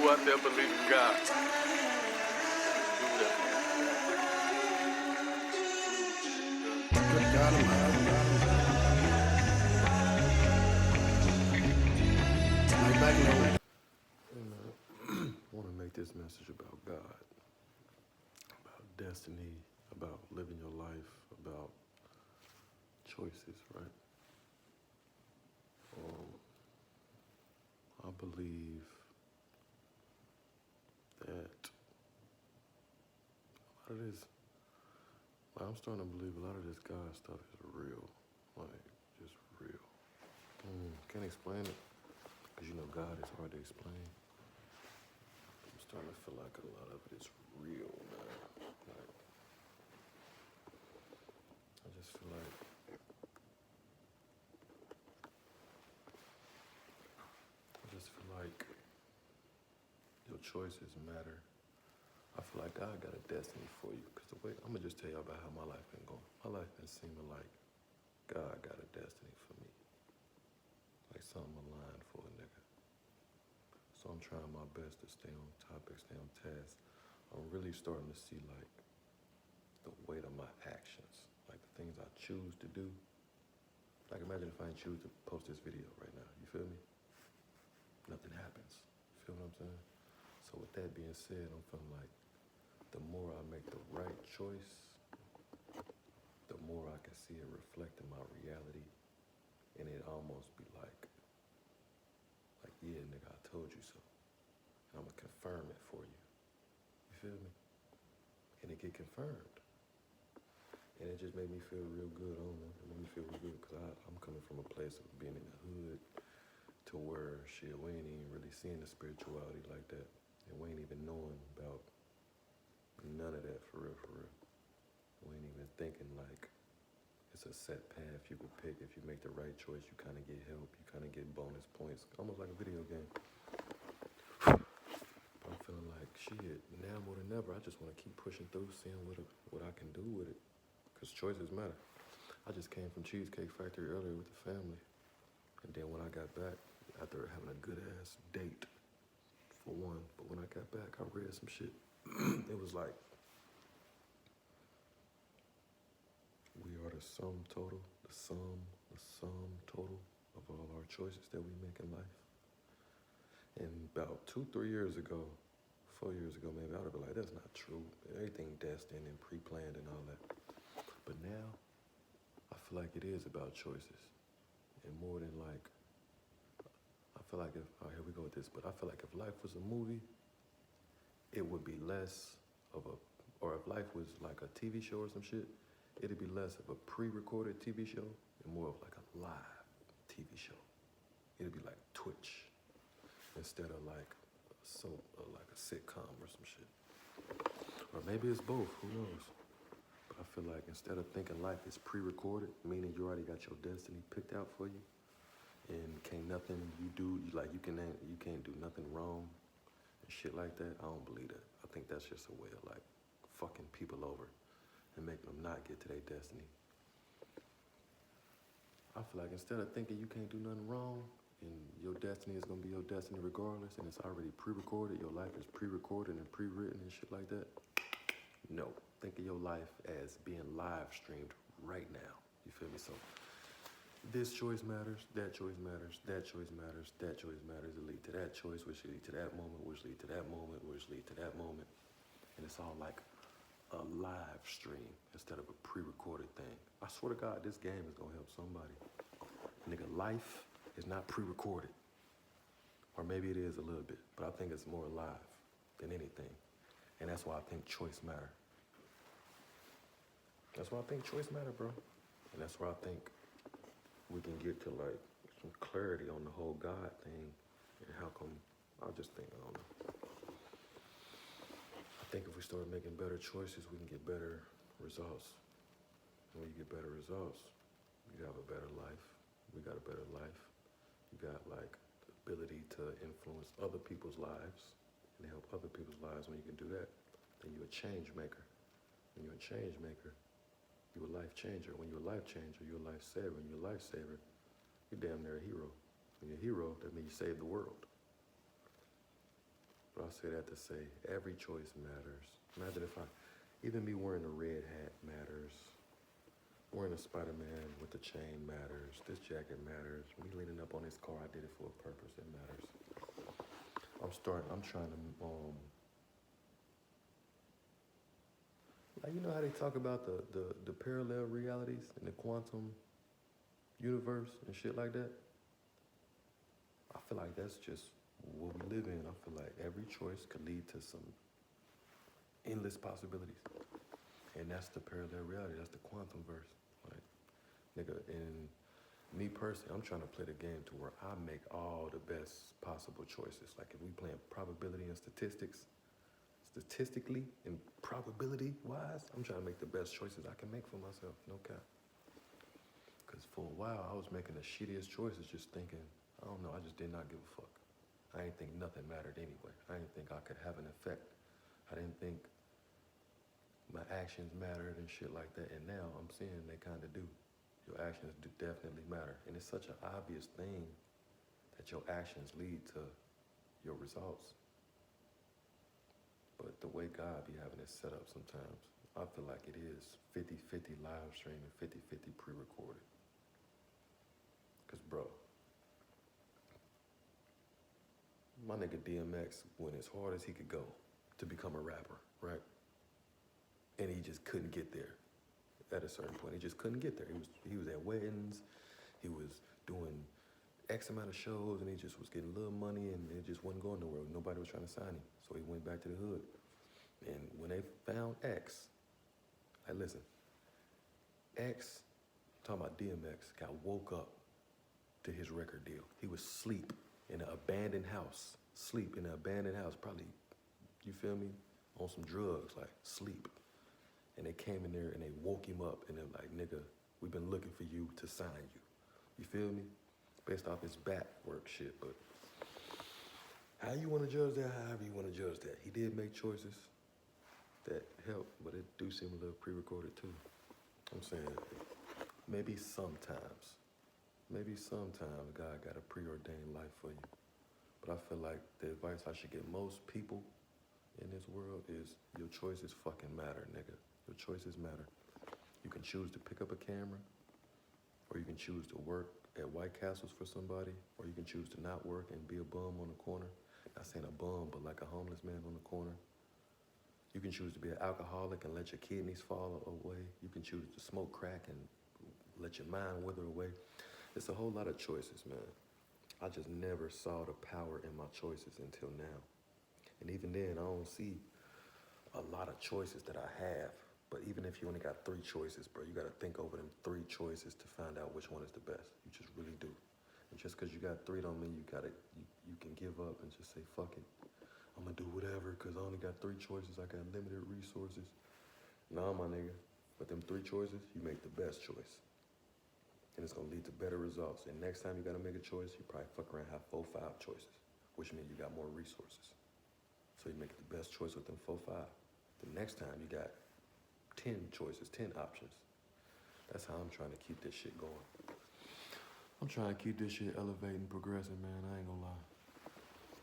Who out there believe in God? Do that. Good God Almighty. Right back low. And I want to make this message about God, about destiny, about living your life, about choices, right? I believe that a lot of this, I'm starting to believe a lot of this God stuff is real, like just real. Can't explain it, because you know God is hard to explain. I'm starting to feel like a lot of it is real, man. Like, I just feel like your choices matter. I feel like God got a destiny for you. Because the way, I'm going to just tell you about how my life been going. My life been seeming like God got a destiny for me. Like something aligned for a nigga. So I'm trying my best to stay on topic, stay on task. I'm really starting to see like the weight of my actions. Like the things I choose to do. Like imagine if I didn't choose to post this video right now. You feel me? Nothing happens. You feel what I'm saying? So with that being said, I'm feeling like the more I make the right choice, the more I can see it reflect in my reality. And it almost be like, yeah, nigga, I told you so. And I'm gonna confirm it for you. You feel me? And it get confirmed. And it just made me feel real good. I don't know. It made me feel real good because I'm coming from a place of being in the hood to where shit, we ain't even really seeing the spirituality like that. And we ain't even knowing about none of that for real, for real. We ain't even thinking like it's a set path you could pick. If you make the right choice, you kind of get help. You kind of get bonus points. Almost like a video game. But I'm feeling like, shit, now more than ever, I just want to keep pushing through, seeing what I can do with it. Because choices matter. I just came from Cheesecake Factory earlier with the family. And then when I got back, after having a good-ass date, for one, but when I got back, I read some shit. It was like, we are the sum total, the sum total of all our choices that we make in life. And about 2-3 years ago, 4 years ago maybe, I would have been like, that's not true. Everything destined and pre-planned and all that. But now, I feel like it is about choices. And more than like, I feel like if, oh, here we go with this, but I feel like if life was a movie, it would be less of a, or if life was like a TV show or some shit, it'd be less of a pre-recorded TV show and more of like a live TV show. It'd be like Twitch instead of like like a sitcom or some shit. Or maybe it's both, who knows? But I feel like instead of thinking life is pre-recorded, meaning you already got your destiny picked out for you, and can't nothing you do, you can't do nothing wrong and shit like that, I don't believe that. I think that's just a way of like fucking people over and making them not get to their destiny. I feel like instead of thinking you can't do nothing wrong and your destiny is gonna be your destiny regardless and it's already pre-recorded, your life is pre-recorded and pre-written and shit like that, no. Think of your life as being live streamed right now. You feel me? So this choice matters, that choice matters, that choice matters, that choice matters. It lead to that choice, which lead to that moment, which lead to that moment, which lead to that moment. And it's all like a live stream instead of a pre-recorded thing. I swear to God, this game is gonna help somebody. Nigga, life is not pre-recorded. Or maybe it is a little bit, but I think it's more live than anything. And that's why I think choice matter. That's why I think choice matter, bro. And that's why I think we can get to like some clarity on the whole God thing and how come, I just think, I don't know. I think if we start making better choices, we can get better results. And when you get better results, you have a better life. We got a better life. You got like the ability to influence other people's lives and help other people's lives. When you can do that, then you're a change maker. When you're a change maker, you're a life changer. When you're a life changer, you're a life saver. When you're a life saver, you're damn near a hero. When you're a hero, that means you save the world. But I say that to say every choice matters. Imagine if even me wearing a red hat matters. Wearing a Spider-Man with the chain matters. This jacket matters. Me leaning up on this car, I did it for a purpose. It matters. I'm trying to, like, you know how they talk about the parallel realities and the quantum universe and shit like that? I feel like that's just what we live in. I feel like every choice could lead to some endless possibilities. And that's the parallel reality. That's the quantum verse. Like, nigga, and me personally, I'm trying to play the game to where I make all the best possible choices. Like if we playing probability and statistically and probability wise, I'm trying to make the best choices I can make for myself, no cap. Because for a while, I was making the shittiest choices just thinking, I don't know, I just did not give a fuck. I didn't think nothing mattered anyway. I didn't think I could have an effect. I didn't think my actions mattered and shit like that. And now I'm seeing they kind of do. Your actions do definitely matter. And it's such an obvious thing that your actions lead to your results. But the way God be having it set up sometimes, I feel like it is 50-50 live stream and 50-50 pre-recorded. Because, bro, my nigga DMX went as hard as he could go to become a rapper, right? And he just couldn't get there. At a certain point, he just couldn't get there. He was at weddings, he was doing X amount of shows, and he just was getting a little money, and it just wasn't going nowhere. Nobody was trying to sign him, so he went back to the hood. And when they found X, like listen, X, I'm talking about DMX, got woke up to his record deal. He was asleep in an abandoned house, probably, you feel me, on some drugs, like sleep. And they came in there and they woke him up and they're like, nigga, we've been looking for you to sign you. You feel me? Based off his back work shit, but how you want to judge that, however you want to judge that. He did make choices that helped, but it do seem a little pre-recorded too. I'm saying maybe sometimes God got a preordained life for you. But I feel like the advice I should give most people in this world is your choices fucking matter, nigga. Your choices matter. You can choose to pick up a camera, or you can choose to work at White Castles for somebody, or you can choose to not work and be a bum on the corner. Not saying a bum, but like a homeless man on the corner. You can choose to be an alcoholic and let your kidneys fall away. You can choose to smoke crack and let your mind wither away. It's a whole lot of choices, man. I just never saw the power in my choices until now. And even then, I don't see a lot of choices that I have. But even if you only got 3 choices, bro, you got to think over them 3 choices to find out which one is the best. You just really do. And just because you got 3 don't mean you can give up and just say, fuck it. I'm going to do whatever because I only got 3 choices. I got limited resources. Nah, my nigga. But them 3 choices, you make the best choice. And it's going to lead to better results. And next time you got to make a choice, you probably fuck around and have 4, 5 choices, which means you got more resources. So you make the best choice with them 4, 5. The next time you got 10 choices, 10 options. That's how I'm trying to keep this shit going. I'm trying to keep this shit elevating, progressing, man. I ain't gonna lie.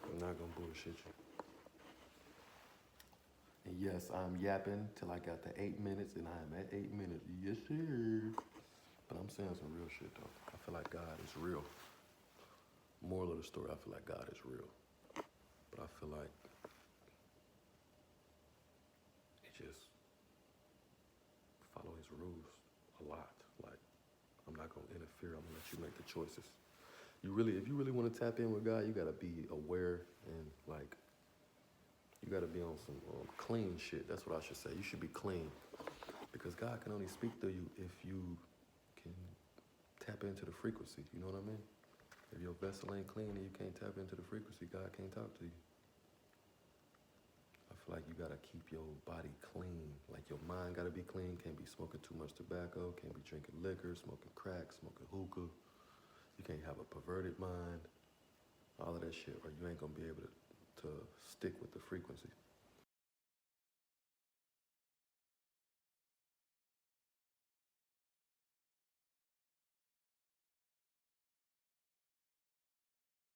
I'm not gonna bullshit you. And yes, I'm yapping till I got the 8 minutes, and I am at 8 minutes. Yes, sir. But I'm saying some real shit, though. I feel like God is real. Moral of the story, I feel like God is real. But I feel like just follow his rules a lot. Like, I'm not gonna interfere. I'm gonna let you make the choices. If you really want to tap in with God, you gotta be aware and like, you gotta be on some clean shit. That's what I should say. You should be clean because God can only speak to you if you can tap into the frequency. You know what I mean? If your vessel ain't clean and you can't tap into the frequency, God can't talk to you. I feel like you gotta keep your body clean. Like your mind gotta be clean. Can't be smoking too much tobacco. Can't be drinking liquor, smoking crack, smoking hookah. You can't have a perverted mind. All of that shit, or you ain't gonna be able to stick with the frequency.